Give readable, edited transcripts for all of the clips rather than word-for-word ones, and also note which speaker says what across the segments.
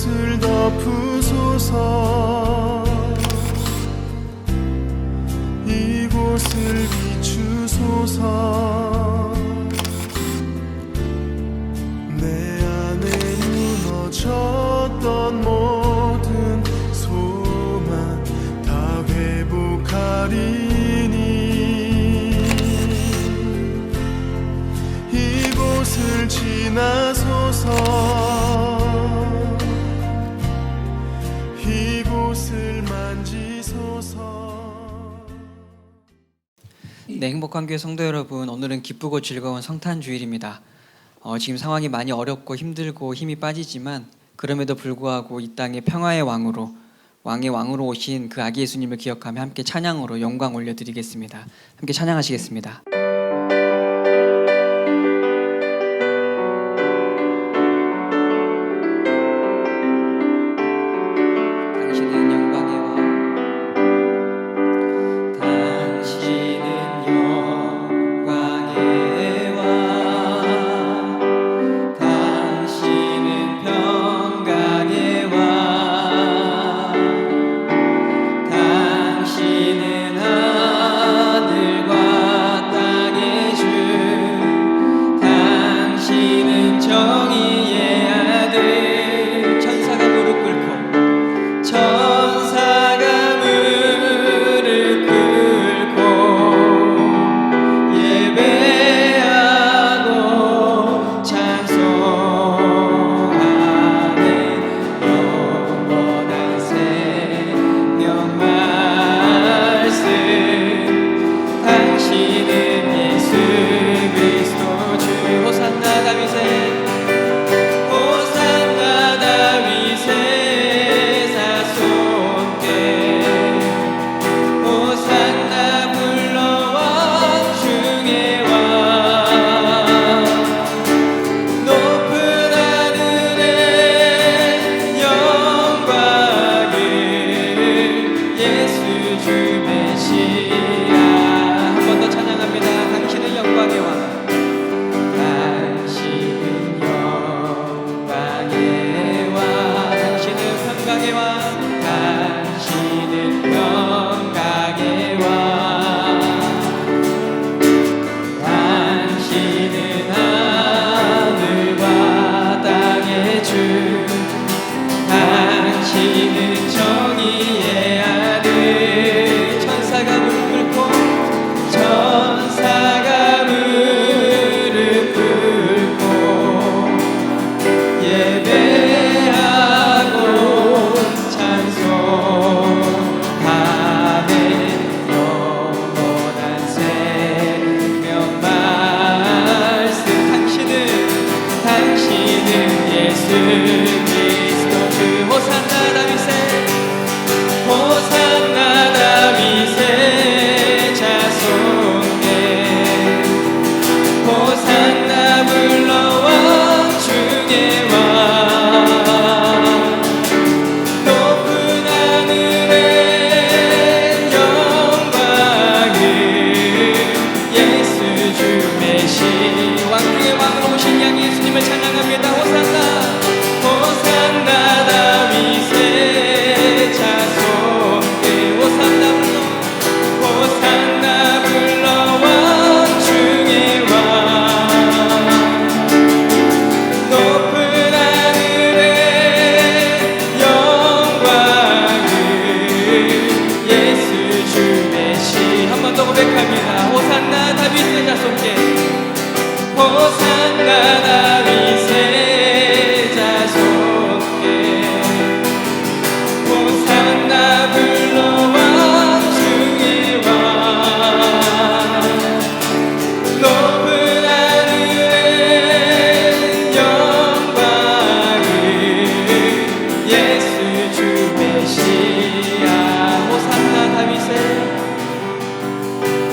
Speaker 1: 이곳을 덮으소서. 이곳을 비추소서. 내 안에 무너졌던 모든 소망 다 회복하리니 이곳을 지나소서. 이곳을 만지소서.
Speaker 2: 네, 행복한 교회 성도 여러분, 오늘은 기쁘고 즐거운 성탄 주일입니다. 지금 상황이 많이 어렵고 힘들고 힘이 빠지지만 그럼에도 불구하고 이 땅의 평화의 왕으로, 왕의 왕으로 오신 그 아기 예수님을 기억하며 함께 찬양으로 영광 올려드리겠습니다. 함께 찬양하시겠습니다.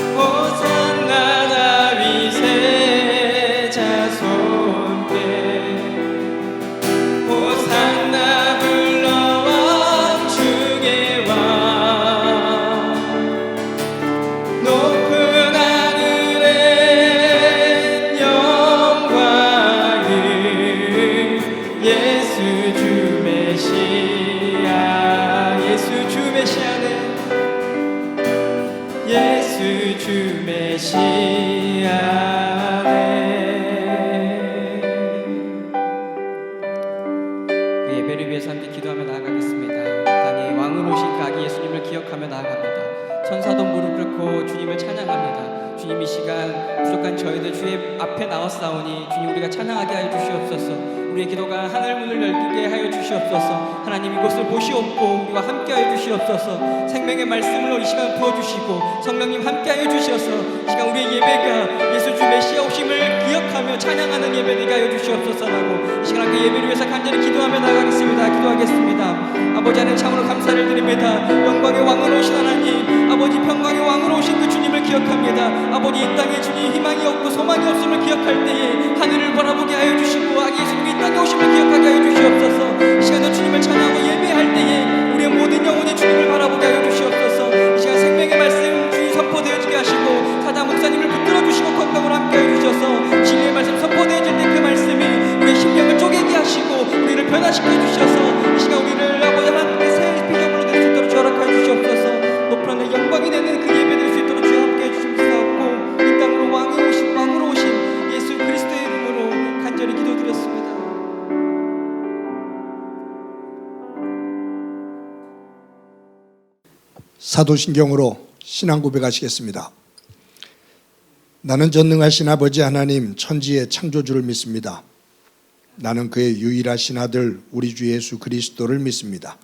Speaker 1: 호산나 다윗의 자손.
Speaker 2: 앞에 나왔사오니 주님 우리가 찬양하게 하여 주시옵소서. 우리의 기도가 하늘 문을 열게 하여 주시옵소서. 하나님 이곳을 보시옵고 우리와 함께 하여 주시옵소서. 생명의 말씀으로 이 시간 부어주시고 성령님 함께 하여 주시어서 이 시간 우리의 예배가 예수 주 메시아 오심을 기억하며 찬양하는 예배 되게 하여 주시옵소서라고 이 시간 함께 예배를 위해서 간절히 기도하며 나가겠습니다. 기도하겠습니다. 아버지 하나님 참으로 감사를 드립니다. 영광의 왕으로 오신 하나님, 아버지 평강의 왕으로 오신 그 주님을 기억합니다. 아버지 이 땅에 주님 희망이 없고 소망이 없음을 기억할 때에 하늘을 바라보게 하여 주시고 아기 예수님이 이 땅에 오심을 기억하게 하여 주시옵소서. 이 시간에 주님을 찬양하고 예배할 때에 우리의 모든 영혼이 주님을 바라보게 하여 주시옵소서. 이 시간 생명의 말씀 주님 선포되어지게 하시고 사자 목사님을 붙들어 주시고 건강을 함께 하여 주셔서 진리의 말씀 선포되어질 때 그 말씀이 우리의 심령을 쪼개게 하시고 우리를 변화시켜 주셔서 이 시간 우리를 아버지 하나님께 새 피조물로 될 수 있도록 허락하여 주시옵소서. 높은 하늘 영광이 되는 그 예배 될 수 있도록 주여 함께 해주시옵소서. 이 땅으로 왕으로 오신 예수 그리스도의 이름으로 간절히 기도드렸습니다.
Speaker 3: 사도신경으로 신앙 고백하시겠습니다. 나는 전능하신 아버지 하나님 천지의 창조주를 믿습니다. 나는 그의 유일하신 아들 우리 주 예수 그리스도를 믿습니다.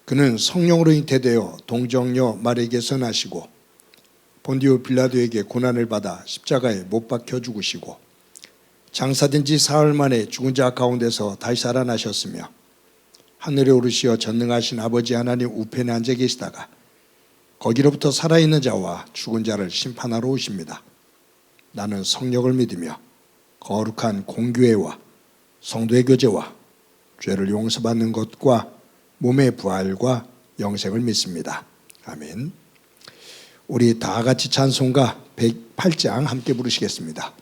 Speaker 3: 그는 성령으로 잉태되어 동정녀 마리아에게서 나시고 본디오 빌라도에게 고난을 받아 십자가에 못 박혀 죽으시고 장사된 지 사흘 만에 죽은 자 가운데서 다시 살아나셨으며 하늘에 오르시어 전능하신 아버지 하나님 우편에 앉아 계시다가 거기로부터 살아있는 자와 죽은 자를 심판하러 오십니다. 나는 성령을 믿으며 거룩한 공교회와 성도의 교제와 죄를 용서받는 것과 몸의 부활과 영생을 믿습니다. 아멘. 우리 다 같이 찬송가 108장 함께 부르시겠습니다.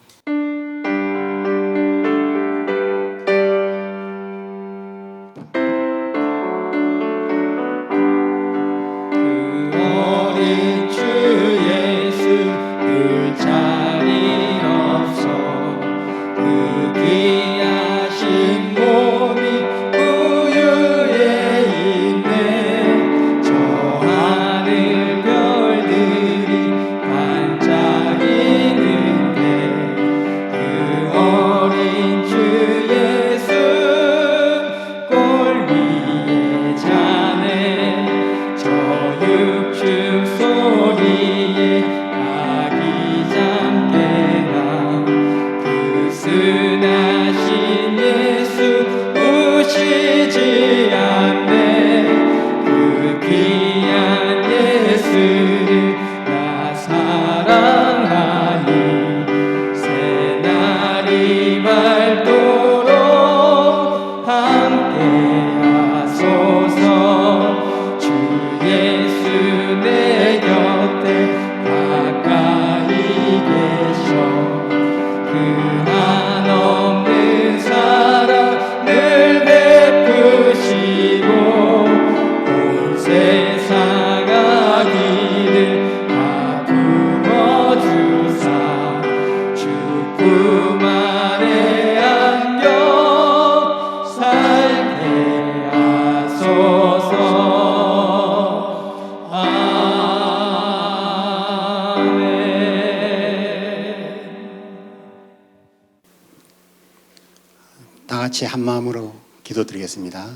Speaker 4: 다 같이 한 마음으로 기도드리겠습니다.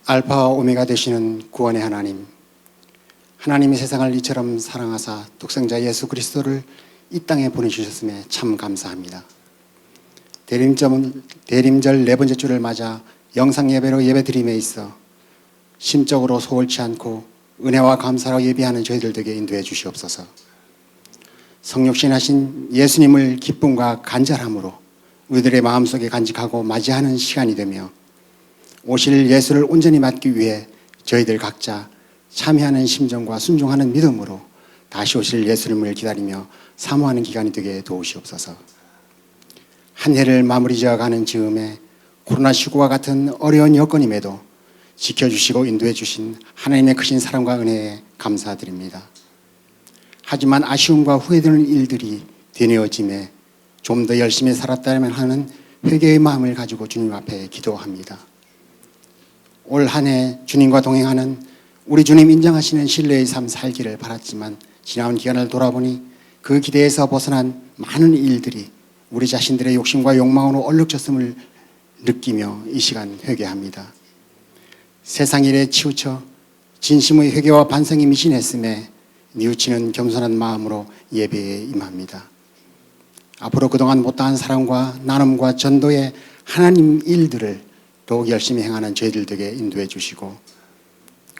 Speaker 4: 알파와 오메가 되시는 구원의 하나님, 하나님이 세상을 이처럼 사랑하사 독생자 예수 그리스도를 이 땅에 보내주셨음에 참 감사합니다. 대림절 네 번째 주를 맞아 영상 예배로 예배드림에 있어 심적으로 소홀치 않고 은혜와 감사로 예배하는 저희들 되게 인도해 주시옵소서. 성육신하신 예수님을 기쁨과 간절함으로 우리들의 마음속에 간직하고 맞이하는 시간이 되며 오실 예수를 온전히 맞기 위해 저희들 각자 참여하는 심정과 순종하는 믿음으로 다시 오실 예수님을 기다리며 사모하는 기간이 되게 도우시옵소서. 한 해를 마무리 지어가는 즈음에 코로나19와 같은 어려운 여건임에도 지켜주시고 인도해 주신 하나님의 크신 사랑과 은혜에 감사드립니다. 하지만 아쉬움과 후회되는 일들이 되뇌어짐에 좀 더 열심히 살았다면 하는 회개의 마음을 가지고 주님 앞에 기도합니다. 올 한 해 주님과 동행하는 우리 주님 인정하시는 신뢰의 삶 살기를 바랐지만 지나온 기간을 돌아보니 그 기대에서 벗어난 많은 일들이 우리 자신들의 욕심과 욕망으로 얼룩졌음을 느끼며 이 시간 회개합니다. 세상 일에 치우쳐 진심의 회개와 반성이 미진했음에 뉘우치는 겸손한 마음으로 예배에 임합니다. 앞으로 그동안 못다한 사랑과 나눔과 전도의 하나님 일들을 더욱 열심히 행하는 저희들 되게 인도해 주시고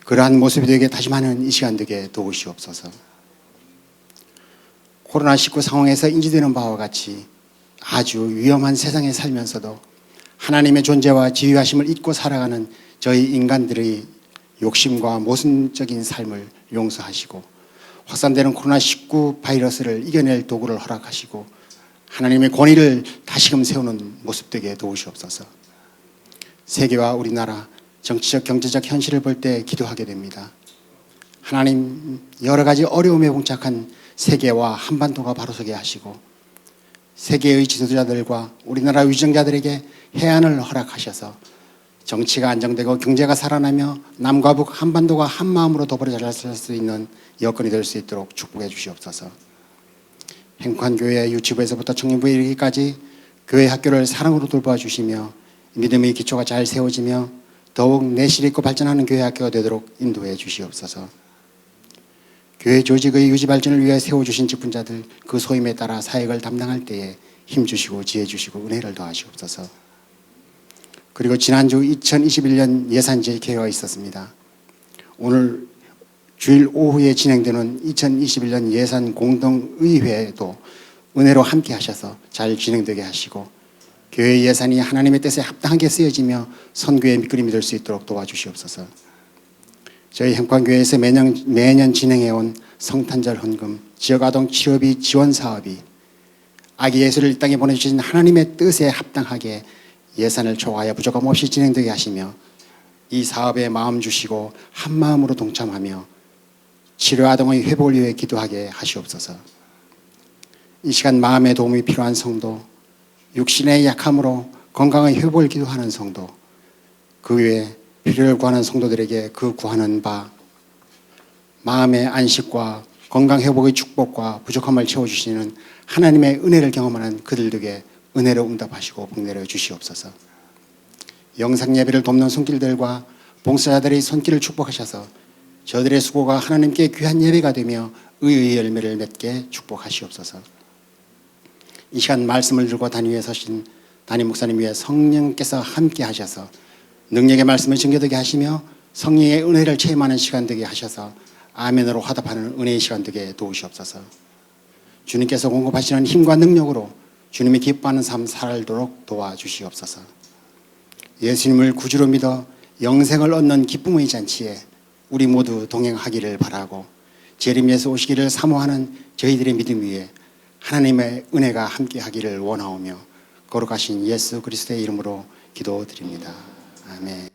Speaker 4: 그러한 모습이 되게 다짐하는 이 시간 되게 도우시옵소서. 코로나19 상황에서 인지되는 바와 같이 아주 위험한 세상에 살면서도 하나님의 존재와 지휘하심을 잊고 살아가는 저희 인간들의 욕심과 모순적인 삶을 용서하시고 확산되는 코로나19 바이러스를 이겨낼 도구를 허락하시고 하나님의 권위를 다시금 세우는 모습 되게 도우시옵소서. 세계와 우리나라 정치적 경제적 현실을 볼 때 기도하게 됩니다. 하나님, 여러 가지 어려움에 봉착한 세계와 한반도가 바로서게 하시고 세계의 지도자들과 우리나라 위정자들에게 해안을 허락하셔서 정치가 안정되고 경제가 살아나며 남과 북 한반도가 한마음으로 더불어 잘 살 수 있는 여건이 될 수 있도록 축복해 주시옵소서. 행판교회 유치부에서부터 청년부에 이르기까지 교회 학교를 사랑으로 돌봐주시며 믿음의 기초가 잘 세워지며 더욱 내실 있고 발전하는 교회 학교가 되도록 인도해 주시옵소서. 교회 조직의 유지 발전을 위해 세워주신 직분자들 그 소임에 따라 사역을 담당할 때에 힘주시고 지혜주시고 은혜를 더하시옵소서. 그리고 지난주 2021년 예산제 개회가 있었습니다. 오늘 주일 오후에 진행되는 2021년 예산 공동의회도 은혜로 함께 하셔서 잘 진행되게 하시고 교회 예산이 하나님의 뜻에 합당하게 쓰여지며 선교의 밑그림이 될 수 있도록 도와주시옵소서. 저희 행판교회에서 매년 진행해온 성탄절 헌금, 지역아동 취업비 지원 사업이 아기 예수를 이 땅에 보내주신 하나님의 뜻에 합당하게 예산을 초과하여 부족함 없이 진행되게 하시며 이 사업에 마음 주시고 한 마음으로 동참하며 치료아동의 회복을 위해 기도하게 하시옵소서. 이 시간 마음의 도움이 필요한 성도, 육신의 약함으로 건강의 회복을 기도하는 성도, 그 외에 필요를 구하는 성도들에게 그 구하는 바 마음의 안식과 건강 회복의 축복과 부족함을 채워주시는 하나님의 은혜를 경험하는 그들에게 은혜로 응답하시고 복 내려 주시옵소서. 영상 예배를 돕는 손길들과 봉사자들의 손길을 축복하셔서 저들의 수고가 하나님께 귀한 예배가 되며 의의 열매를 맺게 축복하시옵소서. 이 시간 말씀을 들고 단위에 서신 담임 목사님 위에 성령께서 함께 하셔서 능력의 말씀을 증거되게 하시며 성령의 은혜를 체험하는 시간 되게 하셔서 아멘으로 화답하는 은혜의 시간 되게 도우시옵소서. 주님께서 공급하시는 힘과 능력으로 주님이 기뻐하는 삶 살도록 도와주시옵소서. 예수님을 구주로 믿어 영생을 얻는 기쁨의 잔치에 우리 모두 동행하기를 바라고 재림에서 오시기를 사모하는 저희들의 믿음 위에 하나님의 은혜가 함께하기를 원하오며 거룩하신 예수 그리스도의 이름으로 기도드립니다. 아멘.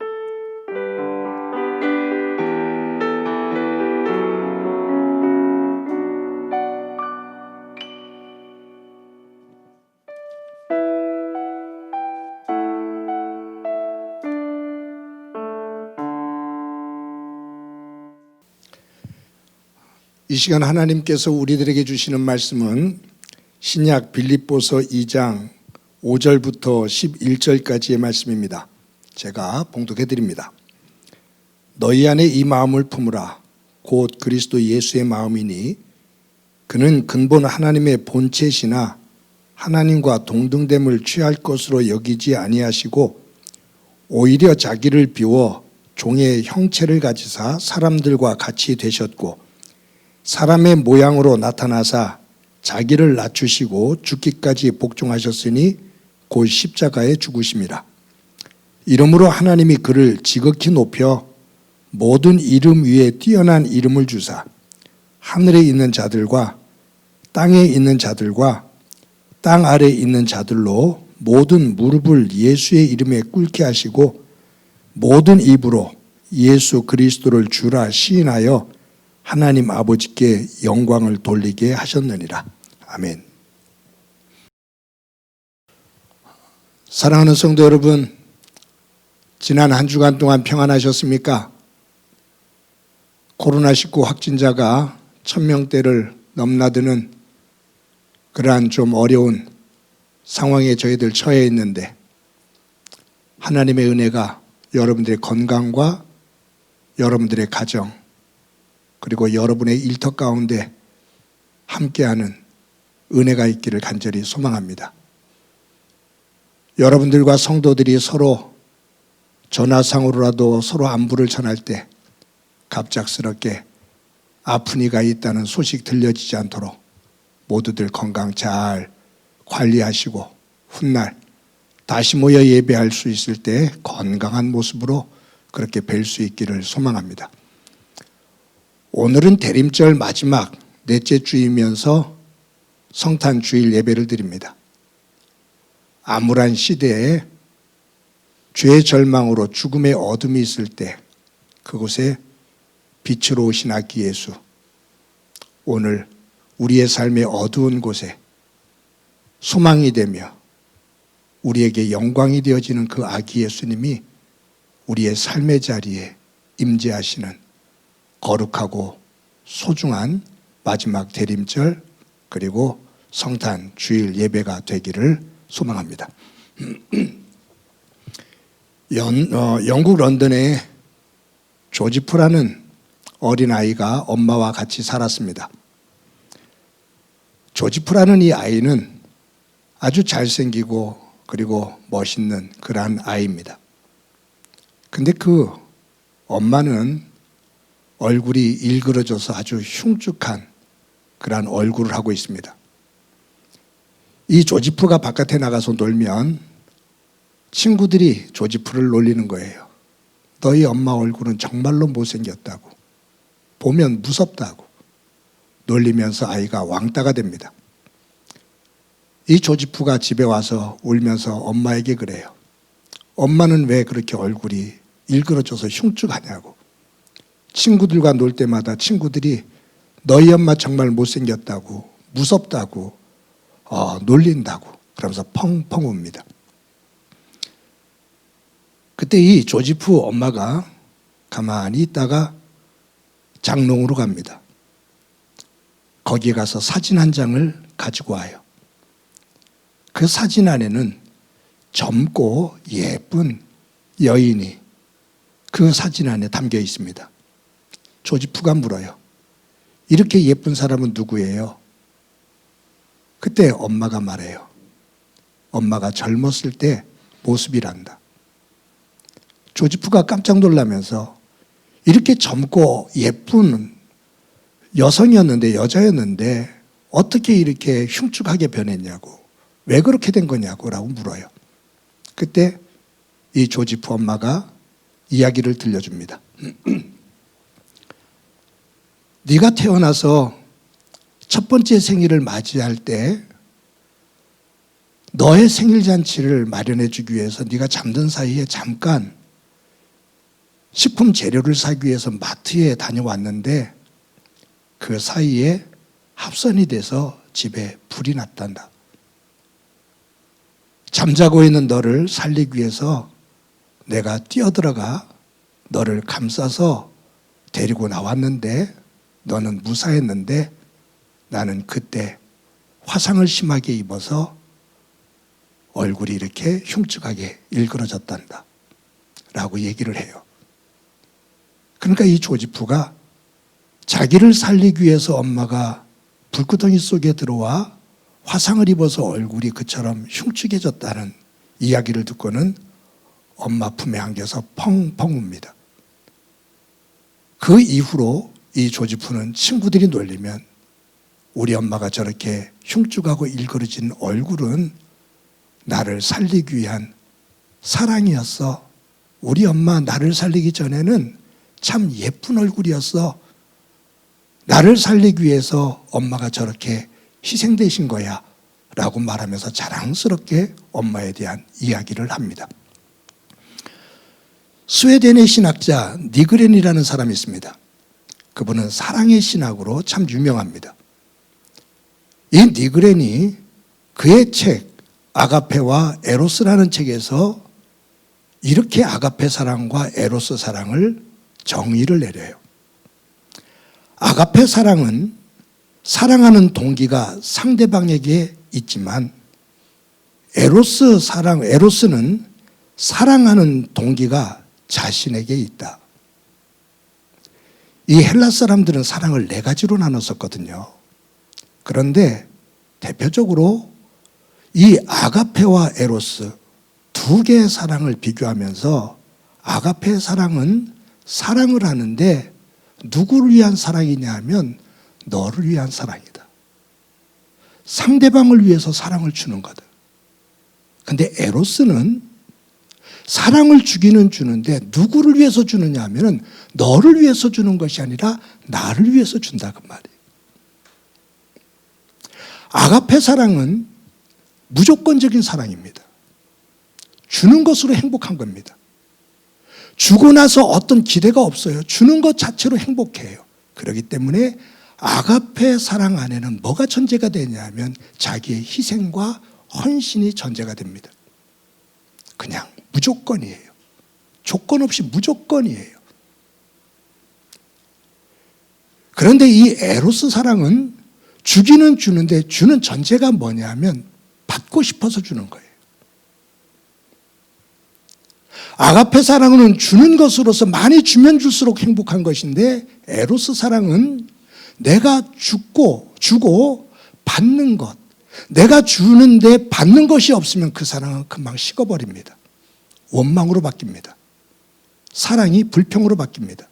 Speaker 3: 이 시간 하나님께서 우리들에게 주시는 말씀은 신약 빌립보서 2장 5절부터 11절까지의 말씀입니다. 제가 봉독해 드립니다. 너희 안에 이 마음을 품으라. 곧 그리스도 예수의 마음이니 그는 근본 하나님의 본체시나 하나님과 동등됨을 취할 것으로 여기지 아니하시고 오히려 자기를 비워 종의 형체를 가지사 사람들과 같이 되셨고 사람의 모양으로 나타나사 자기를 낮추시고 죽기까지 복종하셨으니 곧 십자가에 죽으심이라. 이러므로 하나님이 그를 지극히 높여 모든 이름 위에 뛰어난 이름을 주사 하늘에 있는 자들과 땅에 있는 자들과 땅 아래에 있는 자들로 모든 무릎을 예수의 이름에 꿇게 하시고 모든 입으로 예수 그리스도를 주라 시인하여 하나님 아버지께 영광을 돌리게 하셨느니라. 아멘. 사랑하는 성도 여러분, 지난 한 주간 동안 평안하셨습니까? 코로나19 확진자가 1000명대를 넘나드는 그러한 좀 어려운 상황에 저희들 처해 있는데 하나님의 은혜가 여러분들의 건강과 여러분들의 가정 그리고 여러분의 일터 가운데 함께하는 은혜가 있기를 간절히 소망합니다. 여러분들과 성도들이 서로 전화상으로라도 서로 안부를 전할 때 갑작스럽게 아픈 이가 있다는 소식 들려지지 않도록 모두들 건강 잘 관리하시고 훗날 다시 모여 예배할 수 있을 때 건강한 모습으로 그렇게 뵐 수 있기를 소망합니다. 오늘은 대림절 마지막 넷째 주이면서 성탄 주일 예배를 드립니다. 암울한 시대에 죄의 절망으로 죽음의 어둠이 있을 때 그곳에 빛으로 오신 아기 예수, 오늘 우리의 삶의 어두운 곳에 소망이 되며 우리에게 영광이 되어지는 그 아기 예수님이 우리의 삶의 자리에 임재하시는 거룩하고 소중한 마지막 대림절 그리고 성탄 주일 예배가 되기를 소망합니다. 영국 런던에 조지프라는 어린아이가 엄마와 같이 살았습니다. 조지프라는 이 아이는 아주 잘생기고 그리고 멋있는 그러한 아이입니다. 근데 그 엄마는 얼굴이 일그러져서 아주 흉측한 그러한 얼굴을 하고 있습니다. 이 조지프가 바깥에 나가서 놀면 친구들이 조지프를 놀리는 거예요. 너희 엄마 얼굴은 정말로 못생겼다고, 보면 무섭다고 놀리면서 아이가 왕따가 됩니다. 이 조지프가 집에 와서 울면서 엄마에게 그래요. 엄마는 왜 그렇게 얼굴이 일그러져서 흉측하냐고. 친구들과 놀 때마다 친구들이 너희 엄마 정말 못생겼다고, 무섭다고, 놀린다고 그러면서 펑펑 웁니다. 그때 이 조지프 엄마가 가만히 있다가 장롱으로 갑니다. 거기에 가서 사진 한 장을 가지고 와요. 그 사진 안에는 젊고 예쁜 여인이 그 사진 안에 담겨 있습니다. 조지프가 물어요. 이렇게 예쁜 사람은 누구예요? 그때 엄마가 말해요. 엄마가 젊었을 때 모습이란다. 조지프가 깜짝 놀라면서 이렇게 젊고 예쁜 여성이었는데, 여자였는데 어떻게 이렇게 흉측하게 변했냐고, 왜 그렇게 된 거냐고 라고 물어요. 그때 이 조지프 엄마가 이야기를 들려줍니다. 네가 태어나서 첫 번째 생일을 맞이할 때 너의 생일 잔치를 마련해 주기 위해서 네가 잠든 사이에 잠깐 식품 재료를 사기 위해서 마트에 다녀왔는데 그 사이에 합선이 돼서 집에 불이 났단다. 잠자고 있는 너를 살리기 위해서 내가 뛰어들어가 너를 감싸서 데리고 나왔는데 너는 무사했는데 나는 그때 화상을 심하게 입어서 얼굴이 이렇게 흉측하게 일그러졌단다 라고 얘기를 해요. 그러니까 이 조지프가 자기를 살리기 위해서 엄마가 불구덩이 속에 들어와 화상을 입어서 얼굴이 그처럼 흉측해졌다는 이야기를 듣고는 엄마 품에 안겨서 펑펑 웁니다. 그 이후로 이 조지프는 친구들이 놀리면 우리 엄마가 저렇게 흉측하고 일그러진 얼굴은 나를 살리기 위한 사랑이었어. 우리 엄마 나를 살리기 전에는 참 예쁜 얼굴이었어. 나를 살리기 위해서 엄마가 저렇게 희생되신 거야 라고 말하면서 자랑스럽게 엄마에 대한 이야기를 합니다. 스웨덴의 신학자 니그렌이라는 사람이 있습니다. 그분은 사랑의 신학으로 참 유명합니다. 이 니그렌이 그의 책 아가페와 에로스라는 책에서 이렇게 아가페 사랑과 에로스 사랑을 정의를 내려요. 아가페 사랑은 사랑하는 동기가 상대방에게 있지만 에로스는 사랑하는 동기가 자신에게 있다. 이 헬라 사람들은 사랑을 네 가지로 나눴었거든요. 그런데 대표적으로 이 아가페와 에로스 두 개의 사랑을 비교하면서 아가페 사랑은 사랑을 하는데 누구를 위한 사랑이냐 하면 너를 위한 사랑이다. 상대방을 위해서 사랑을 주는 거다. 근데 에로스는 사랑을 주기는 주는데 누구를 위해서 주느냐 하면 너를 위해서 주는 것이 아니라 나를 위해서 준다 그 말이에요. 아가페 사랑은 무조건적인 사랑입니다. 주는 것으로 행복한 겁니다. 주고 나서 어떤 기대가 없어요. 주는 것 자체로 행복해요. 그렇기 때문에 아가페 사랑 안에는 뭐가 전제가 되냐면 자기의 희생과 헌신이 전제가 됩니다. 그냥 무조건이에요. 조건 없이 무조건이에요. 그런데 이 에로스 사랑은 주기는 주는데 주는 전제가 뭐냐면 받고 싶어서 주는 거예요. 아가페 사랑은 주는 것으로서 많이 주면 줄수록 행복한 것인데 에로스 사랑은 내가 주고 받는 것, 내가 주는데 받는 것이 없으면 그 사랑은 금방 식어버립니다. 원망으로 바뀝니다. 사랑이 불평으로 바뀝니다.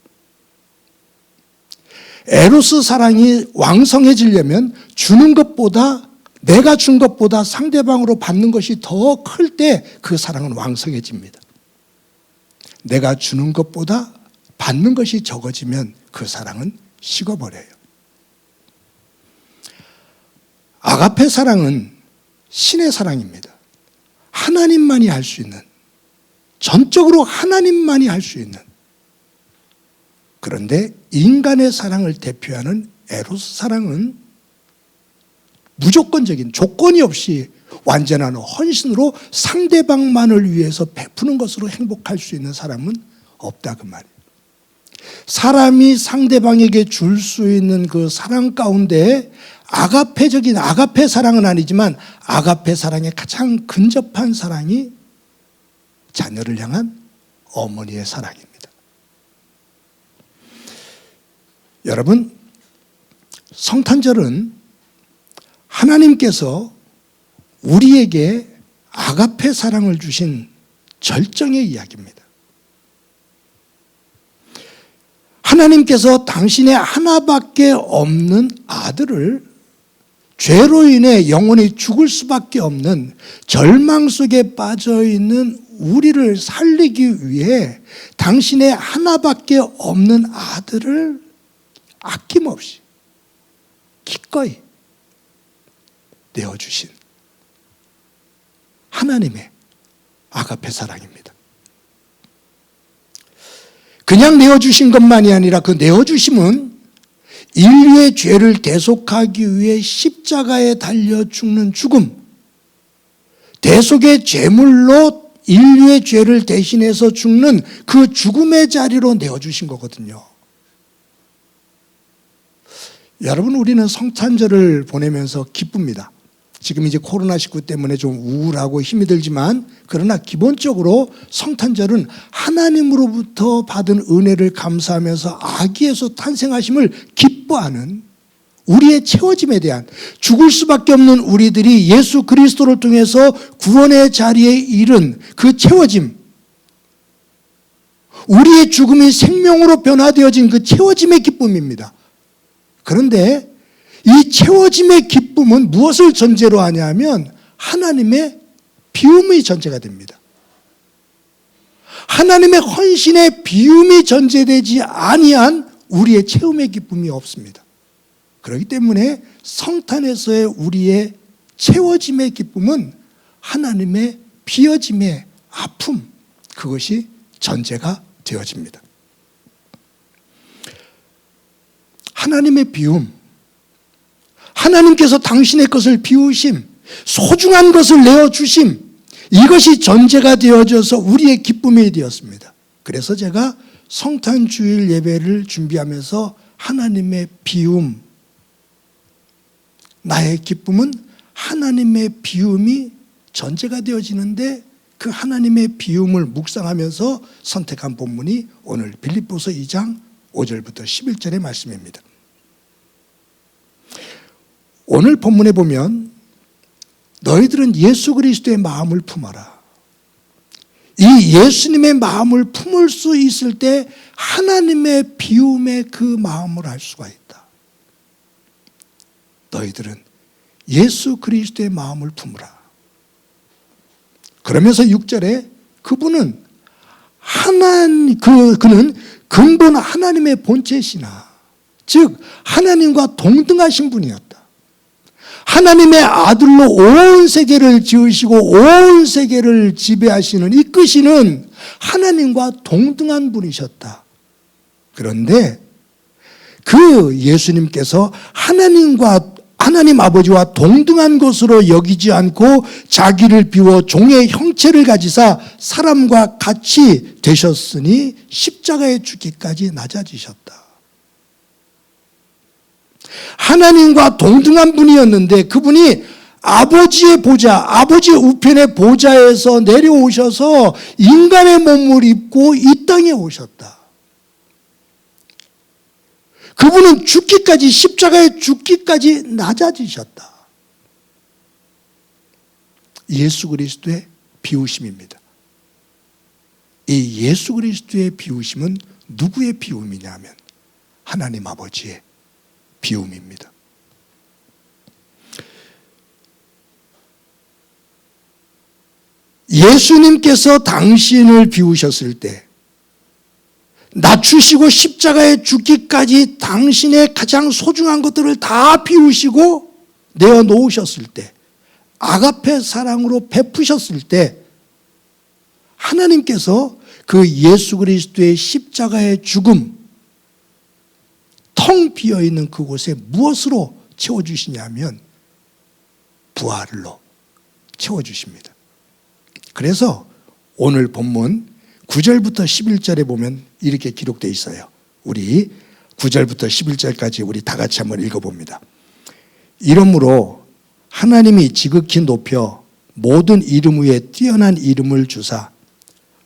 Speaker 3: 에로스 사랑이 왕성해지려면 주는 것보다 내가 준 것보다 상대방으로 받는 것이 더 클 때 그 사랑은 왕성해집니다. 내가 주는 것보다 받는 것이 적어지면 그 사랑은 식어버려요. 아가페 사랑은 신의 사랑입니다. 하나님만이 할 수 있는, 전적으로 하나님만이 할 수 있는. 그런데 인간의 사랑을 대표하는 에로스 사랑은 무조건적인, 조건이 없이 완전한 헌신으로 상대방만을 위해서 베푸는 것으로 행복할 수 있는 사람은 없다 그 말이에요. 사람이 상대방에게 줄 수 있는 그 사랑 가운데 아가페적인 아가페 사랑은 아니지만 아가페 사랑에 가장 근접한 사랑이 자녀를 향한 어머니의 사랑입니다. 여러분, 성탄절은 하나님께서 우리에게 아가페 사랑을 주신 절정의 이야기입니다. 하나님께서 당신의 하나밖에 없는 아들을 죄로 인해 영원히 죽을 수밖에 없는 절망 속에 빠져 있는 우리를 살리기 위해 당신의 하나밖에 없는 아들을 아낌없이 기꺼이 내어주신 하나님의 아가페 사랑입니다. 그냥 내어주신 것만이 아니라 그 내어주심은 인류의 죄를 대속하기 위해 십자가에 달려 죽는 죽음, 대속의 제물로 인류의 죄를 대신해서 죽는 그 죽음의 자리로 내어주신 거거든요. 여러분, 우리는 성탄절을 보내면서 기쁩니다. 지금 이제 코로나19 때문에 좀 우울하고 힘이 들지만, 그러나 기본적으로 성탄절은 하나님으로부터 받은 은혜를 감사하면서 아기에서 탄생하심을 기뻐하는 우리의 채워짐에 대한, 죽을 수밖에 없는 우리들이 예수 그리스도를 통해서 구원의 자리에 이른 그 채워짐, 우리의 죽음이 생명으로 변화되어진 그 채워짐의 기쁨입니다. 그런데 이 채워짐의 기쁨은 무엇을 전제로 하냐면 하나님의 비움이 전제가 됩니다. 하나님의 헌신의 비움이 전제되지 아니한 우리의 채움의 기쁨이 없습니다. 그렇기 때문에 성탄에서의 우리의 채워짐의 기쁨은 하나님의 비어짐의 아픔, 그것이 전제가 되어집니다. 하나님의 비움, 하나님께서 당신의 것을 비우심, 소중한 것을 내어주심, 이것이 전제가 되어져서 우리의 기쁨이 되었습니다. 그래서 제가 성탄주일 예배를 준비하면서 하나님의 비움, 나의 기쁨은 하나님의 비움이 전제가 되어지는데 그 하나님의 비움을 묵상하면서 선택한 본문이 오늘 빌립보서 2장 5절부터 11절의 말씀입니다. 오늘 본문에 보면 너희들은 예수 그리스도의 마음을 품어라. 이 예수님의 마음을 품을 수 있을 때 하나님의 비움의 그 마음을 알 수가 있다. 너희들은 예수 그리스도의 마음을 품으라. 그러면서 6절에 그분은 그는 근본 하나님의 본체시나, 즉 하나님과 동등하신 분이었다. 하나님의 아들로 온 세계를 지으시고 온 세계를 지배하시는, 이끄시는 하나님과 동등한 분이셨다. 그런데 그 예수님께서 하나님 아버지와 동등한 것으로 여기지 않고 자기를 비워 종의 형체를 가지사 사람과 같이 되셨으니 십자가에 죽기까지 낮아지셨다. 하나님과 동등한 분이었는데 그분이 아버지의 보좌, 아버지의 우편의 보좌에서 내려오셔서 인간의 몸을 입고 이 땅에 오셨다. 그분은 죽기까지, 십자가에 죽기까지 낮아지셨다. 예수 그리스도의 비우심입니다. 이 예수 그리스도의 비우심은 누구의 비움이냐면 하나님 아버지의 비움입니다. 예수님께서 당신을 비우셨을 때, 낮추시고 십자가에 죽기까지 당신의 가장 소중한 것들을 다 비우시고 내어놓으셨을 때, 아가페 사랑으로 베푸셨을 때, 하나님께서 그 예수 그리스도의 십자가의 죽음, 텅 비어있는 그곳에 무엇으로 채워주시냐면 부활로 채워주십니다. 그래서 오늘 본문 9절부터 11절에 보면 이렇게 기록되어 있어요. 우리 9절부터 11절까지 우리 다 같이 한번 읽어봅니다. 이러므로 하나님이 지극히 높여 모든 이름 위에 뛰어난 이름을 주사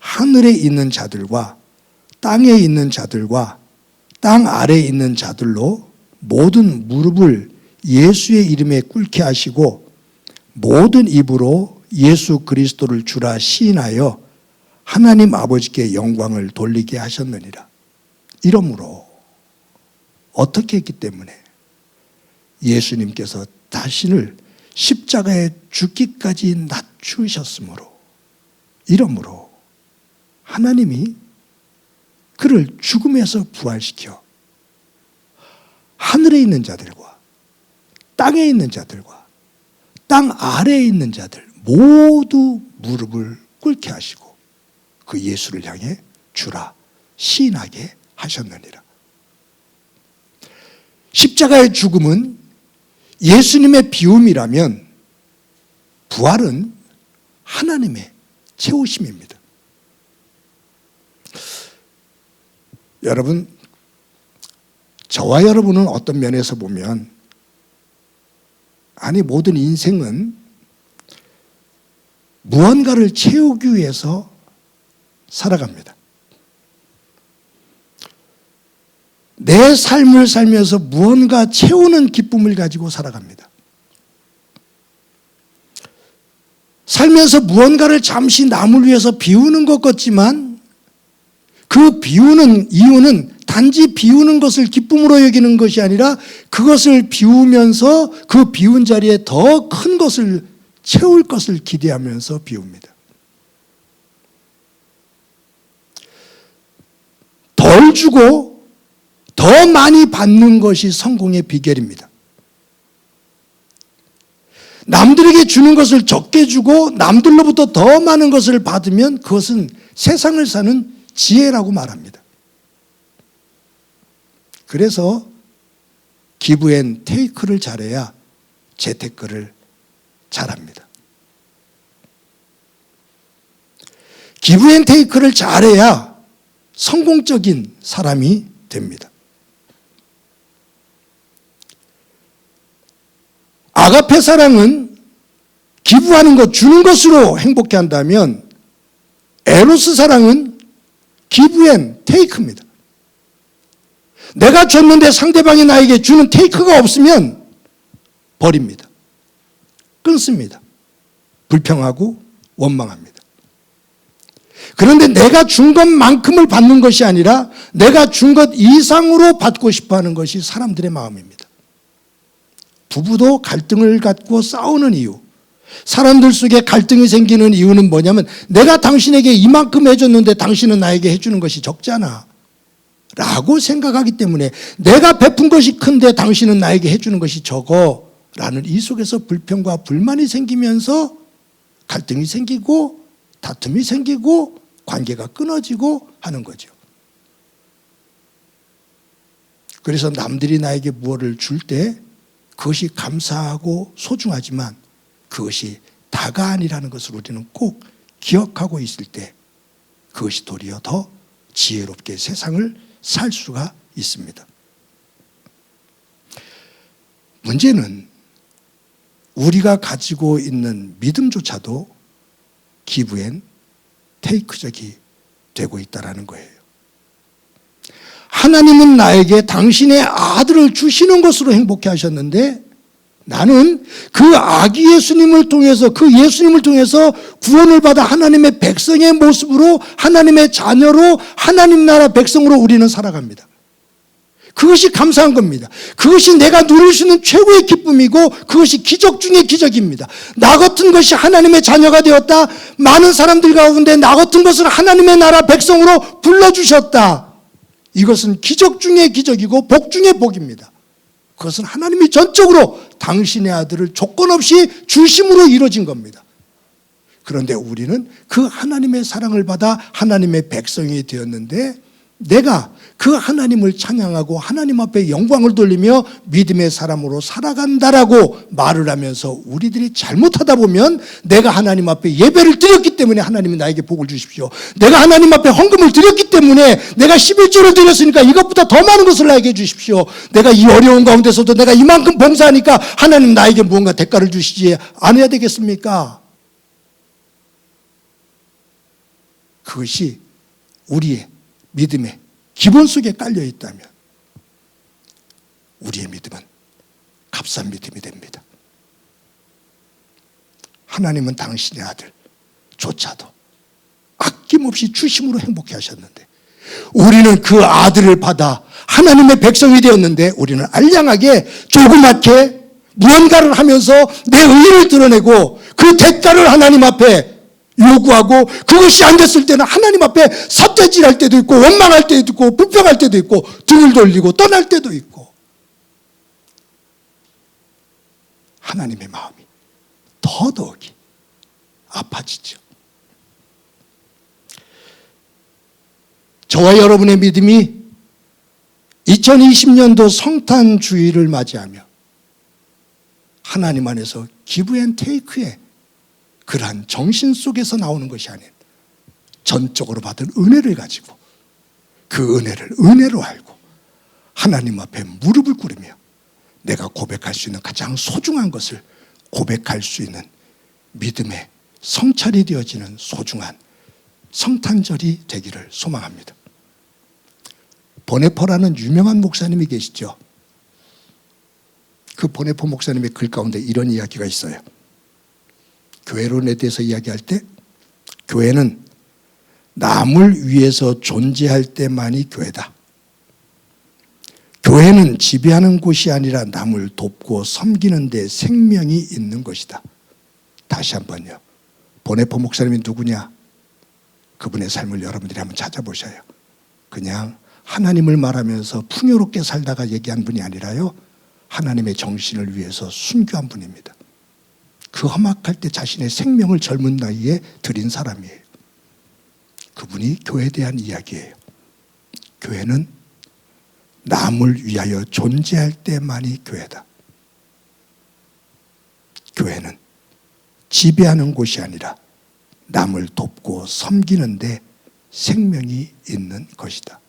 Speaker 3: 하늘에 있는 자들과 땅에 있는 자들과 땅 아래에 있는 자들로 모든 무릎을 예수의 이름에 꿇게 하시고 모든 입으로 예수 그리스도를 주라 시인하여 하나님 아버지께 영광을 돌리게 하셨느니라. 이러므로 어떻게 했기 때문에 예수님께서 자신을 십자가에 죽기까지 낮추셨으므로, 이러므로 하나님이 그를 죽음에서 부활시켜 하늘에 있는 자들과 땅에 있는 자들과 땅 아래에 있는 자들 모두 무릎을 꿇게 하시고 그 예수를 향해 주라 시인하게 하셨느니라. 십자가의 죽음은 예수님의 비움이라면 부활은 하나님의 채우심입니다. 여러분, 저와 여러분은 어떤 면에서 보면 모든 인생은 무언가를 채우기 위해서 살아갑니다. 내 삶을 살면서 무언가 채우는 기쁨을 가지고 살아갑니다. 살면서 무언가를 잠시 남을 위해서 비우는 것 같지만 그 비우는 이유는 단지 비우는 것을 기쁨으로 여기는 것이 아니라 그것을 비우면서 그 비운 자리에 더 큰 것을 채울 것을 기대하면서 비웁니다. 덜 주고 더 많이 받는 것이 성공의 비결입니다. 남들에게 주는 것을 적게 주고 남들로부터 더 많은 것을 받으면 그것은 세상을 사는 지혜라고 말합니다. 그래서 기브 앤 테이크를 잘해야 재테크를 잘합니다. 기브 앤 테이크를 잘해야 성공적인 사람이 됩니다. 아가페 사랑은 기부하는 것, 주는 것으로 행복해 한다면 에로스 사랑은 기브 앤 테이크입니다. 내가 줬는데 상대방이 나에게 주는 테이크가 없으면 버립니다. 끊습니다. 불평하고 원망합니다. 그런데 내가 준 것만큼을 받는 것이 아니라 내가 준 것 이상으로 받고 싶어 하는 것이 사람들의 마음입니다. 부부도 갈등을 갖고 싸우는 이유, 사람들 속에 갈등이 생기는 이유는 뭐냐면 내가 당신에게 이만큼 해줬는데 당신은 나에게 해주는 것이 적잖아 라고 생각하기 때문에, 내가 베푼 것이 큰데 당신은 나에게 해주는 것이 적어 라는 이 속에서 불평과 불만이 생기면서 갈등이 생기고 다툼이 생기고 관계가 끊어지고 하는 거죠. 그래서 남들이 나에게 무엇을 줄 때 그것이 감사하고 소중하지만 그것이 다가 아니라는 것을 우리는 꼭 기억하고 있을 때 그것이 도리어 더 지혜롭게 세상을 살 수가 있습니다. 문제는 우리가 가지고 있는 믿음조차도 기브 앤 테이크적이 되고 있다는 거예요. 하나님은 나에게 당신의 아들을 주시는 것으로 행복해 하셨는데 나는 그 아기 예수님을 통해서, 그 예수님을 통해서 구원을 받아 하나님의 백성의 모습으로, 하나님의 자녀로, 하나님 나라 백성으로 우리는 살아갑니다. 그것이 감사한 겁니다. 그것이 내가 누릴 수 있는 최고의 기쁨이고 그것이 기적 중의 기적입니다. 나 같은 것이 하나님의 자녀가 되었다. 많은 사람들 가운데 나 같은 것을 하나님의 나라 백성으로 불러주셨다. 이것은 기적 중의 기적이고 복 중의 복입니다. 그것은 하나님이 전적으로 당신의 아들을 조건 없이 주심으로 이루어진 겁니다. 그런데 우리는 그 하나님의 사랑을 받아 하나님의 백성이 되었는데 내가 그 하나님을 찬양하고 하나님 앞에 영광을 돌리며 믿음의 사람으로 살아간다라고 말을 하면서 우리들이 잘못하다 보면 내가 하나님 앞에 예배를 드렸기 때문에 하나님이 나에게 복을 주십시오. 내가 하나님 앞에 헌금을 드렸기 때문에 내가 11조를 드렸으니까 이것보다 더 많은 것을 나에게 주십시오. 내가 이 어려운 가운데서도 내가 이만큼 봉사하니까 하나님 나에게 무언가 대가를 주시지 않아야 되겠습니까? 그것이 우리의 믿음의 기본 속에 깔려 있다면 우리의 믿음은 값싼 믿음이 됩니다. 하나님은 당신의 아들조차도 아낌없이 주심으로 행복해 하셨는데 우리는 그 아들을 받아 하나님의 백성이 되었는데 우리는 알량하게 조그맣게 무언가를 하면서 내 의를 드러내고 그 대가를 하나님 앞에 요구하고 그것이 안 됐을 때는 하나님 앞에 삿대질할 때도 있고 원망할 때도 있고 불평할 때도 있고 등을 돌리고 떠날 때도 있고 하나님의 마음이 더더욱이 아파지죠. 저와 여러분의 믿음이 2020년도 성탄주의를 맞이하며 하나님 안에서 기브 앤 테이크의 그러한 정신 속에서 나오는 것이 아닌 전적으로 받은 은혜를 가지고 그 은혜를 은혜로 알고 하나님 앞에 무릎을 꿇으며 내가 고백할 수 있는 가장 소중한 것을 고백할 수 있는 믿음의 성찰이 되어지는 소중한 성탄절이 되기를 소망합니다. 보네포라는 유명한 목사님이 계시죠. 그 보네포 목사님의 글 가운데 이런 이야기가 있어요. 교회론에 대해서 이야기할 때 교회는 남을 위해서 존재할 때만이 교회다. 교회는 지배하는 곳이 아니라 남을 돕고 섬기는 데 생명이 있는 것이다. 다시 한번요. 보네포 목사님이 누구냐? 그분의 삶을 여러분들이 한번 찾아보셔요. 그냥 하나님을 말하면서 풍요롭게 살다가 얘기한 분이 아니라요. 하나님의 정신을 위해서 순교한 분입니다. 그 험악할 때 자신의 생명을 젊은 나이에 드린 사람이에요. 그분이 교회에 대한 이야기예요. 교회는 남을 위하여 존재할 때만이 교회다. 교회는 지배하는 곳이 아니라 남을 돕고 섬기는 데 생명이 있는 것이다.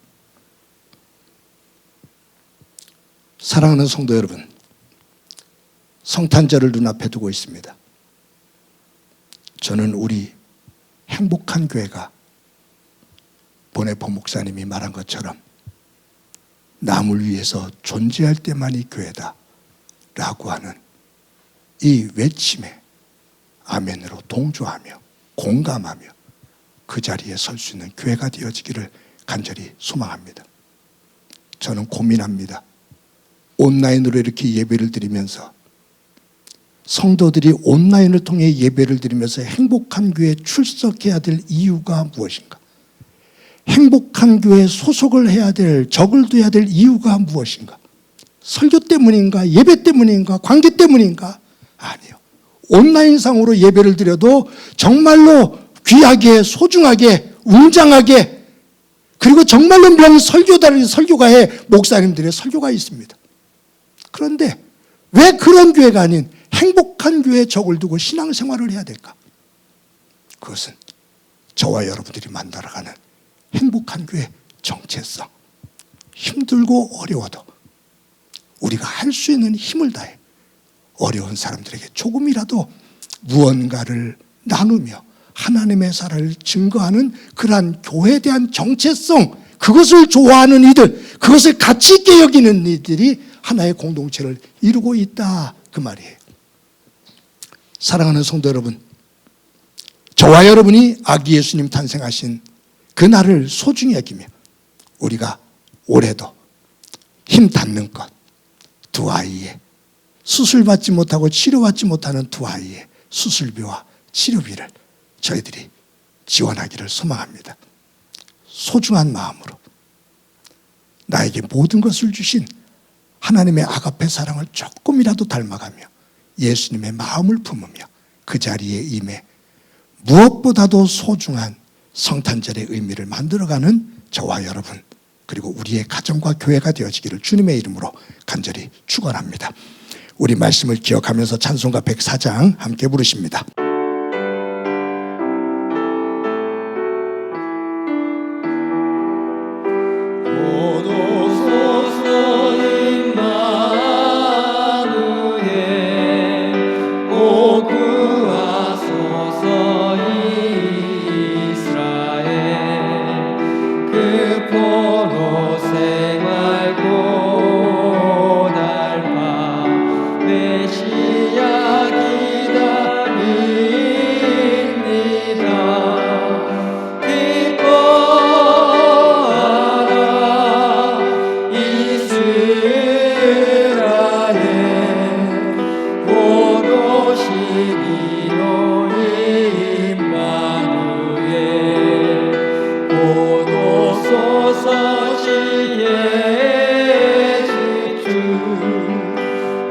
Speaker 3: 사랑하는 성도 여러분, 성탄절을 눈앞에 두고 있습니다. 저는 우리 행복한 교회가 보네포 목사님이 말한 것처럼 남을 위해서 존재할 때만이 교회다 라고 하는 이 외침에 아멘으로 동조하며 공감하며 그 자리에 설 수 있는 교회가 되어지기를 간절히 소망합니다. 저는 고민합니다. 온라인으로 이렇게 예배를 드리면서 성도들이 온라인을 통해 예배를 드리면서 행복한 교회에 출석해야 될 이유가 무엇인가? 행복한 교회에 소속을 해야 될, 적을 둬야 될 이유가 무엇인가? 설교 때문인가? 예배 때문인가? 관계 때문인가? 아니요. 온라인상으로 예배를 드려도 정말로 귀하게, 소중하게, 웅장하게, 그리고 정말로 설교가에 목사님들의 설교가 있습니다. 그런데 왜 그런 교회가 아닌 행복한 교회에 적을 두고 신앙생활을 해야 될까? 그것은 저와 여러분들이 만들어가는 행복한 교회 정체성, 힘들고 어려워도 우리가 할 수 있는 힘을 다해 어려운 사람들에게 조금이라도 무언가를 나누며 하나님의 사랑을 증거하는 그러한 교회에 대한 정체성, 그것을 좋아하는 이들, 그것을 가치 있게 여기는 이들이 하나의 공동체를 이루고 있다, 그 말이에요. 사랑하는 성도 여러분, 저와 여러분이 아기 예수님 탄생하신 그 날을 소중히 여기며 우리가 올해도 힘 닿는 것, 두 아이의 수술받지 못하고 치료받지 못하는 두 아이의 수술비와 치료비를 저희들이 지원하기를 소망합니다. 소중한 마음으로 나에게 모든 것을 주신 하나님의 아가페 사랑을 조금이라도 닮아가며 예수님의 마음을 품으며 그 자리에 임해 무엇보다도 소중한 성탄절의 의미를 만들어가는 저와 여러분, 그리고 우리의 가정과 교회가 되어지기를 주님의 이름으로 간절히 축원합니다. 우리 말씀을 기억하면서 찬송가 104장 함께 부르십니다.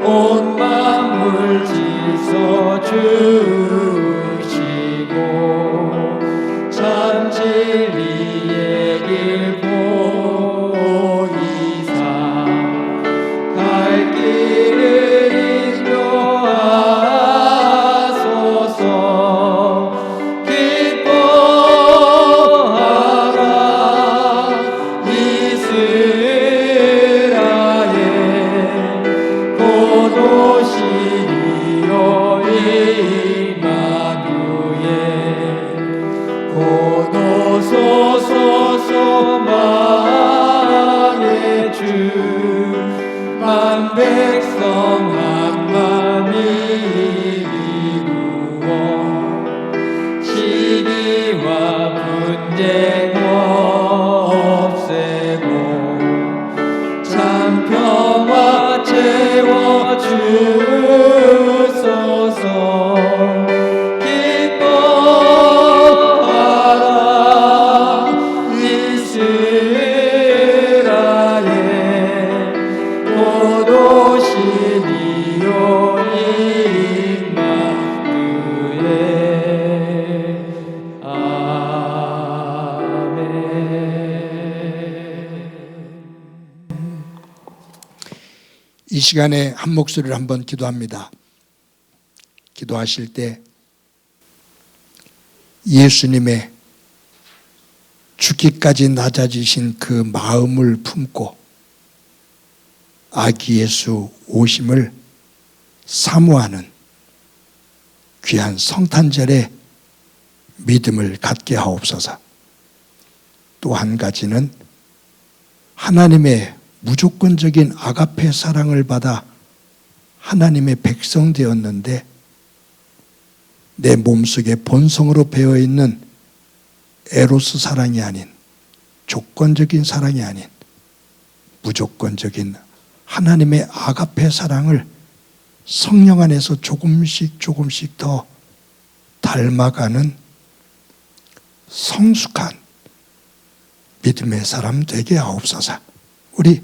Speaker 5: 온 만물 지서 주시고 참 진리의 길 보이사 갈 길을 인도하소서. 기뻐하라 이스라엘 고도시리요 임마누엘 고도소서 소망의 주 만백성 한마음이 이루어 시기와 분쟁 없애고 참 평화 채워주소서. 기뻐하라 이스라엘 고도시리요 임마누엘. 아멘.
Speaker 3: 이 시간에 한 목소리를 한번 기도합니다. 기도하실 때 예수님의 죽기까지 낮아지신 그 마음을 품고 아기 예수 오심을 사모하는 귀한 성탄절에 믿음을 갖게 하옵소서. 또 한 가지는 하나님의 무조건적인 아가페 사랑을 받아 하나님의 백성 되었는데 내 몸속에 본성으로 배어있는 에로스 사랑이 아닌, 조건적인 사랑이 아닌 무조건적인 하나님의 아가페 사랑을 성령 안에서 조금씩 더 닮아가는 성숙한 믿음의 사람 되게 하옵소서. 우리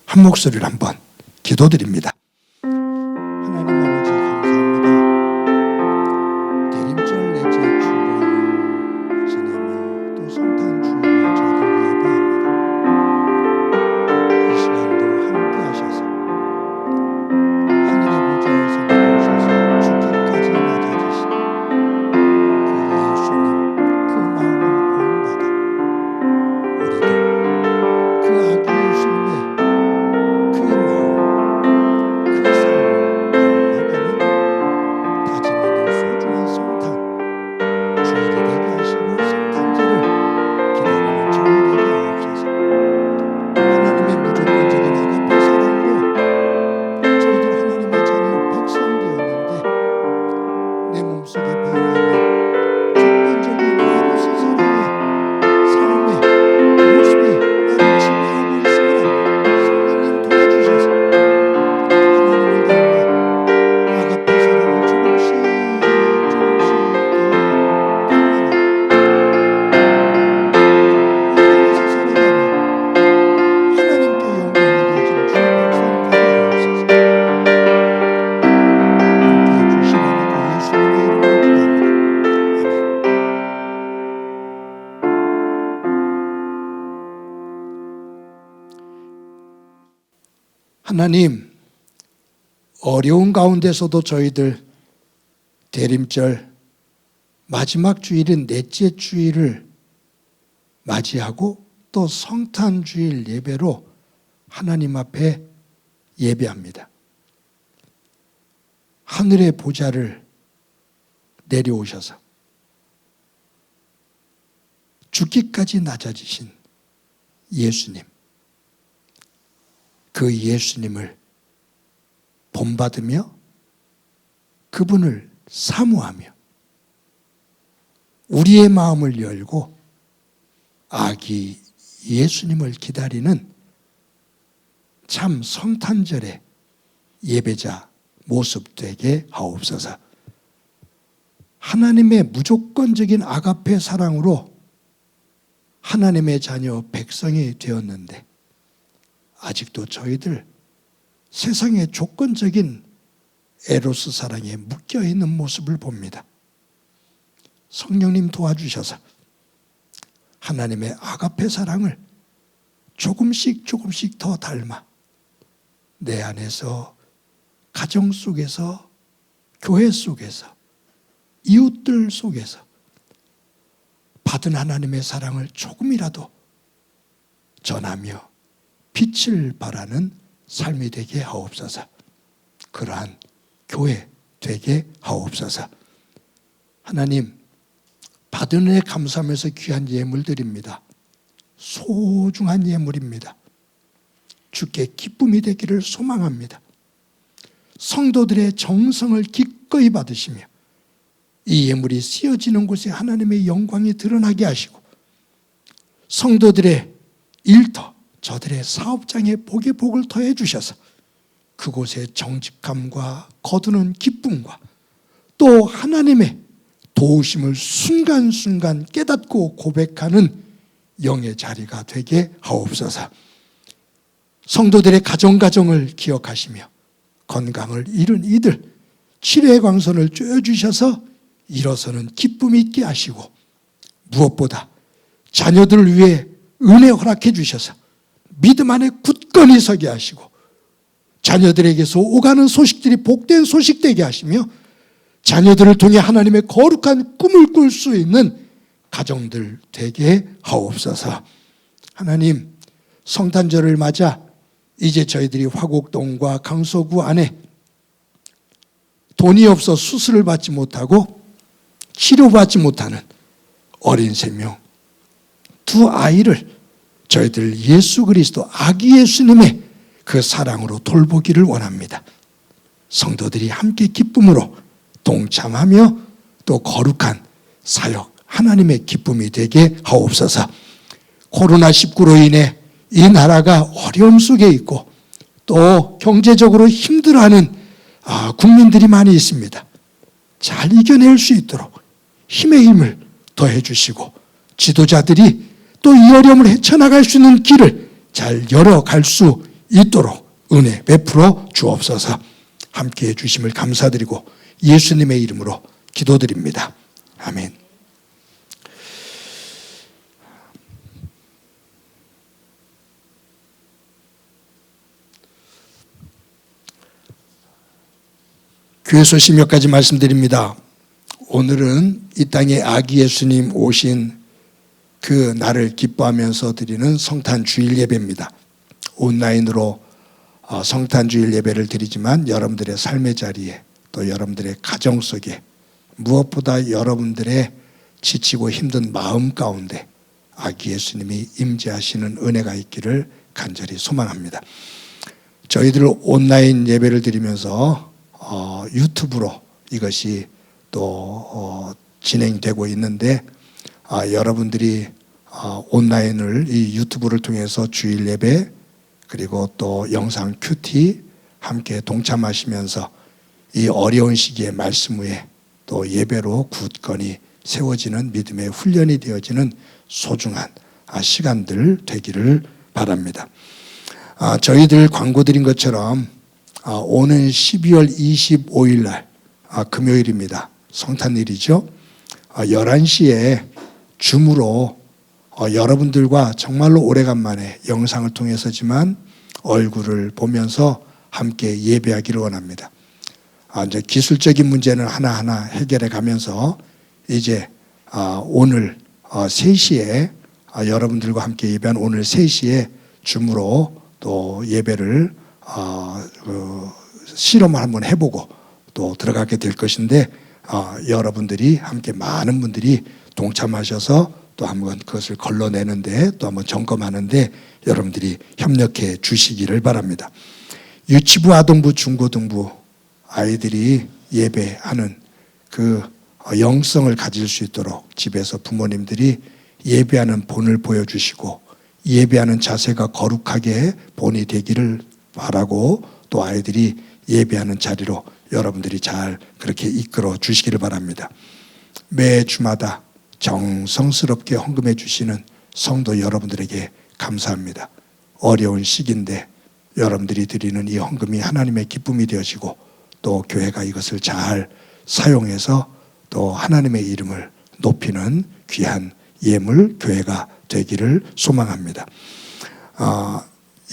Speaker 3: 한 목소리를 한번 기도드립니다. 하나님 아버지 감사합니다. 대림절 내제 주간을 지내며 또 성탄 주일을 저희들 예배합니다. 이 시간도 함께 하셔서 하늘의 보좌에서 내려오셔서 주기까지 낮아지신 그 예수님 그 마음을 본받아 우리도 그 아기 예수님의 그 마음 그 삶을 닮아가는 다짐 있는 소중한 성탄 주일이 되게 하시고 성탄절을 기다리는 저희 되게 하옵소서. 하나님의 무조건적인 아가페 사랑으로 저희들 하나님의 자녀 백성 되었는데 내 몸속에 배어있는 조건적인 에로스 사랑의 삶의 모습이 나를 지배하고 있음을 압니다. 성령님 도와주셔서 하나님을 닮아 아가페 사랑을 조금씩 더 닮아가는 이 땅에서 살아가는 하나님께 영광이 되어지는 주의 백성 되게 하옵소서. 함께해 주시라는 그 예수님의 이름으로 기도합니다. 아멘. 하나님, 어려운 가운데서도 저희들 대림절 마지막 주일인 넷째 주일을 맞이하고 또 성탄 주일 예배로 하나님 앞에 예배합니다. 하늘의 보좌를 내려오셔서 죽기까지 낮아지신 예수님, 그 예수님을 본받으며 그분을 사모하며 우리의 마음을 열고 아기 예수님을 기다리는 참 성탄절의 예배자 모습 되게 하옵소서. 하나님의 무조건적인 아가페 사랑으로 하나님의 자녀 백성이 되었는데 아직도 저희들 세상의 조건적인 에로스 사랑에 묶여있는 모습을 봅니다. 성령님 도와주셔서 하나님의 아가페 사랑을 조금씩 더 닮아 내 안에서 가정 속에서 교회 속에서 이웃들 속에서 받은 하나님의 사랑을 조금이라도 전하며 빛을 발하는 삶이 되게 하옵소서. 그러한 교회 되게 하옵소서. 하나님, 받은 은혜 감사하면서 귀한 예물 드립니다. 소중한 예물입니다. 주께 기쁨이 되기를 소망합니다. 성도들의 정성을 기꺼이 받으시며 이 예물이 쓰여지는 곳에 하나님의 영광이 드러나게 하시고 성도들의 일터, 저들의 사업장에 복의 복을 더해 주셔서 그곳에 정직함과 거두는 기쁨과 또 하나님의 도우심을 순간순간 깨닫고 고백하는 영의 자리가 되게 하옵소서. 성도들의 가정을 기억하시며 건강을 잃은 이들 치료의 광선을 쬐어주셔서 일어서는 기쁨 있게 하시고 무엇보다 자녀들을 위해 은혜 허락해 주셔서 믿음 안에 굳건히 서게 하시고 자녀들에게서 오가는 소식들이 복된 소식 되게 하시며 자녀들을 통해 하나님의 거룩한 꿈을 꿀 수 있는 가정들 되게 하옵소서. 하나님, 성탄절을 맞아 이제 저희들이 화곡동과 강서구 안에 돈이 없어 수술을 받지 못하고 치료받지 못하는 어린 생명 두 아이를 저희들 예수 그리스도 아기 예수님의 그 사랑으로 돌보기를 원합니다. 성도들이 함께 기쁨으로 동참하며 또 거룩한 사역 하나님의 기쁨이 되게 하옵소서. 코로나19로 인해 이 나라가 어려움 속에 있고 또 경제적으로 힘들어하는 국민들이 많이 있습니다. 잘 이겨낼 수 있도록 힘의 힘을 더해 주시고 지도자들이 또 이 어려움을 헤쳐나갈 수 있는 길을 잘 열어갈 수 있도록 은혜 베풀어 주옵소서. 함께해 주심을 감사드리고 예수님의 이름으로 기도드립니다. 아멘. 교회 소식 몇 가지 말씀드립니다. 오늘은 이 땅에 아기 예수님 오신 그 날을 기뻐하면서 드리는 성탄 주일 예배입니다. 온라인으로 성탄 주일 예배를 드리지만 여러분들의 삶의 자리에 또 여러분들의 가정 속에 무엇보다 여러분들의 지치고 힘든 마음 가운데 아기 예수님이 임재하시는 은혜가 있기를 간절히 소망합니다. 저희들 온라인 예배를 드리면서 유튜브로 이것이 또 진행되고 있는데 여러분들이 온라인을 이 유튜브를 통해서 주일 예배 그리고 또 영상 큐티 함께 동참하시면서 이 어려운 시기에 말씀 후에 또 예배로 굳건히 세워지는 믿음의 훈련이 되어지는 소중한 시간들 되기를 바랍니다. 저희들 광고 드린 것처럼 오는 12월 25일 날 금요일입니다. 성탄일이죠. 11시에 줌으로 여러분들과 정말로 오래간만에 영상을 통해서지만 얼굴을 보면서 함께 예배하기를 원합니다. 이제 기술적인 문제는 하나하나 해결해 가면서 이제 오늘 3시에 여러분들과 함께 예배한 오늘 3시에 줌으로 또 예배를 실험을 한번 해보고 또 들어가게 될 것인데 여러분들이 함께 많은 분들이 동참하셔서 또 한번 그것을 걸러내는데 또 한번 점검하는데 여러분들이 협력해 주시기를 바랍니다. 유치부, 아동부, 중고등부 아이들이 예배하는 그 영성을 가질 수 있도록 집에서 부모님들이 예배하는 본을 보여주시고 예배하는 자세가 거룩하게 본이 되기를 바라고 또 아이들이 예배하는 자리로 여러분들이 잘 그렇게 이끌어 주시기를 바랍니다. 매 주마다 정성스럽게 헌금해 주시는 성도 여러분들에게 감사합니다. 어려운 시기인데 여러분들이 드리는 이 헌금이 하나님의 기쁨이 되어지고 또 교회가 이것을 잘 사용해서 또 하나님의 이름을 높이는 귀한 예물 교회가 되기를 소망합니다.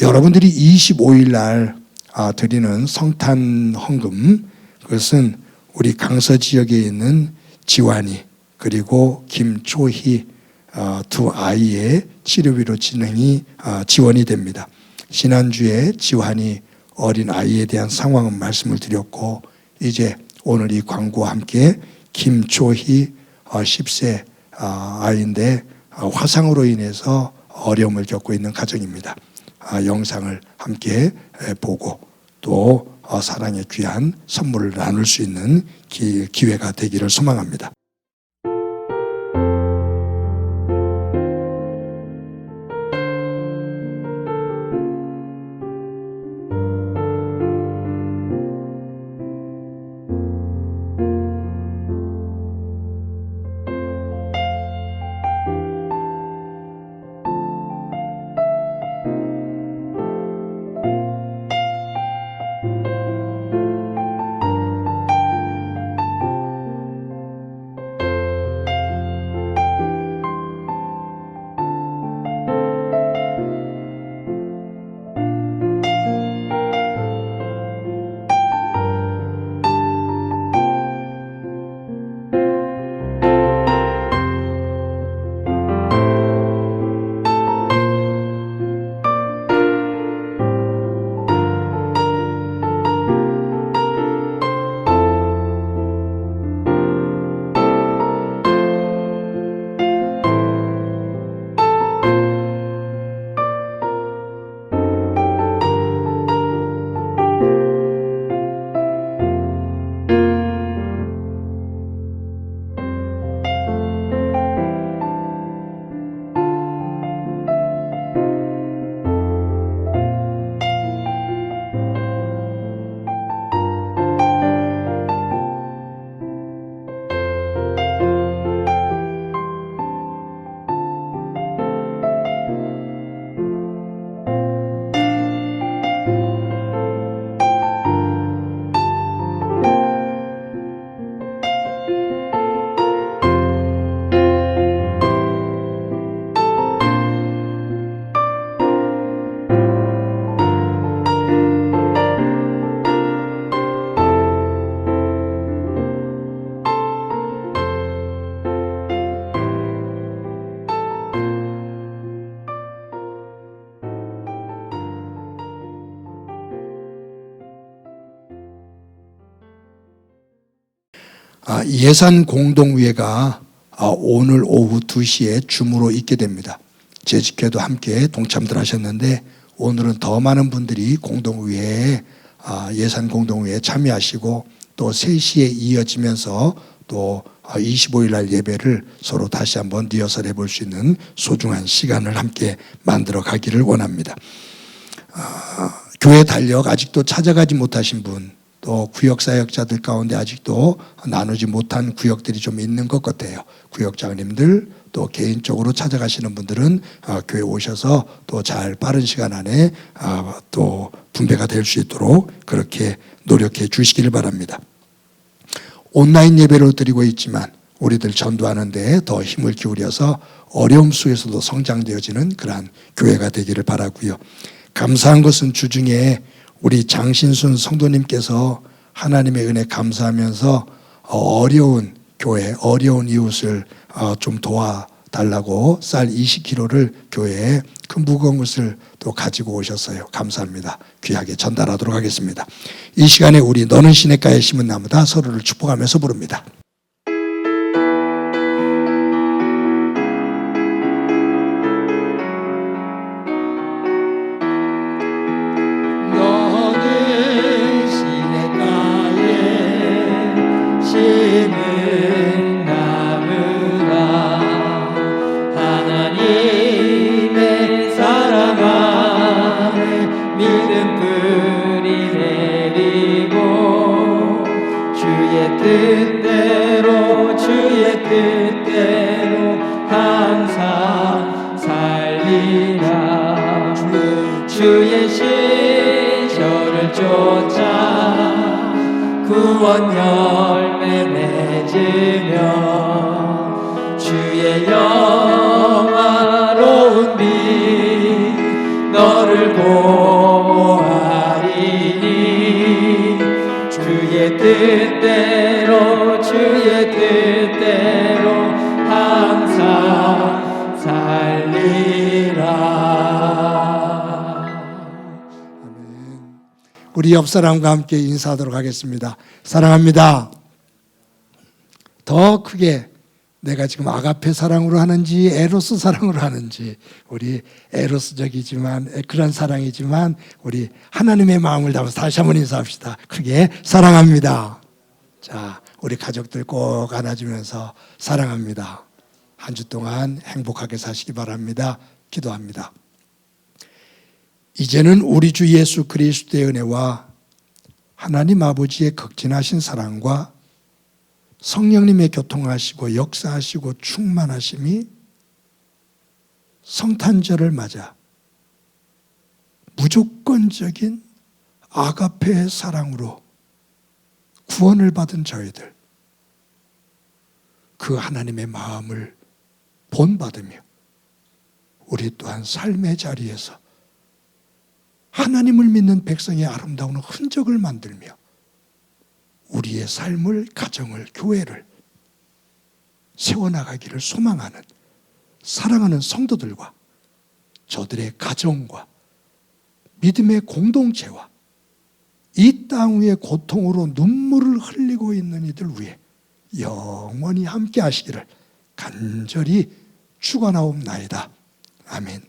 Speaker 3: 여러분들이 25일 날 드리는 성탄 헌금 그것은 우리 강서 지역에 있는 지환이 그리고 김초희 두 아이의 치료비로 지원이 됩니다. 지난주에 지환이 어린 아이에 대한 상황은 말씀을 드렸고 이제 오늘 이 광고와 함께 김초희 10세 아이인데 화상으로 인해서 어려움을 겪고 있는 가정입니다. 영상을 함께 보고 또 사랑의 귀한 선물을 나눌 수 있는 기회가 되기를 소망합니다. 예산 공동회가 오늘 오후 2시에 줌으로 있게 됩니다. 재직회도 함께 동참들 하셨는데 오늘은 더 많은 분들이 공동회에 예산 공동회에 참여하시고 또 3시에 이어지면서 또 25일 날 예배를 서로 다시 한번 리허설 해볼 수 있는 소중한 시간을 함께 만들어 가기를 원합니다. 교회 달력 아직도 찾아가지 못하신 분, 또 구역사역자들 가운데 아직도 나누지 못한 구역들이 좀 있는 것 같아요. 구역장님들 또 개인적으로 찾아가시는 분들은 교회 오셔서 또 잘 빠른 시간 안에 또 분배가 될 수 있도록 그렇게 노력해 주시기를 바랍니다. 온라인 예배를 드리고 있지만 우리들 전도하는 데에 더 힘을 기울여서 어려움 속에서도 성장되어지는 그러한 교회가 되기를 바라고요. 감사한 것은 주중에 우리 장신순 성도님께서 하나님의 은혜 감사하면서 어려운 교회, 어려운 이웃을 좀 도와달라고 쌀 20kg를 교회에 큰 무거운 것을 또 가지고 오셨어요. 감사합니다. 귀하게 전달하도록 하겠습니다. 이 시간에 우리 너는 시냇가에 심은 나무다 서로를 축복하면서 부릅니다.
Speaker 5: 너는 시냇가에 심은 나무다 하나님의 사랑 안에 믿음 뿌리 내리고 주의 뜻대로 항상 살리라 주의 신절을 쫓아 구원 열매 맺으며 주의 영화로운 빛 너를 보호하리니 주의 뜻대로 항상 살리라.
Speaker 3: 우리 옆 사람과 함께 인사하도록 하겠습니다. 사랑합니다. 더 크게 내가 지금 아가페 사랑으로 하는지 에로스 사랑으로 하는지 우리 에로스적이지만 그런 사랑이지만 우리 하나님의 마음을 담아서 다시 한번 인사합시다. 크게 사랑합니다. 자, 우리 가족들 꼭 안아주면서 사랑합니다. 한 주 동안 행복하게 사시기 바랍니다. 기도합니다. 이제는 우리 주 예수 그리스도의 은혜와 하나님 아버지의 극진하신 사랑과 성령님의 교통하시고 역사하시고 충만하심이 성탄절을 맞아 무조건적인 아가페의 사랑으로 구원을 받은 저희들 그 하나님의 마음을 본받으며 우리 또한 삶의 자리에서 하나님을 믿는 백성의 아름다운 흔적을 만들며 우리의 삶을, 가정을, 교회를 세워나가기를 소망하는 사랑하는 성도들과 저들의 가정과 믿음의 공동체와 이 땅 위의 고통으로 눈물을 흘리고 있는 이들 위해 영원히 함께 하시기를 간절히 축원하옵나이다. 아멘.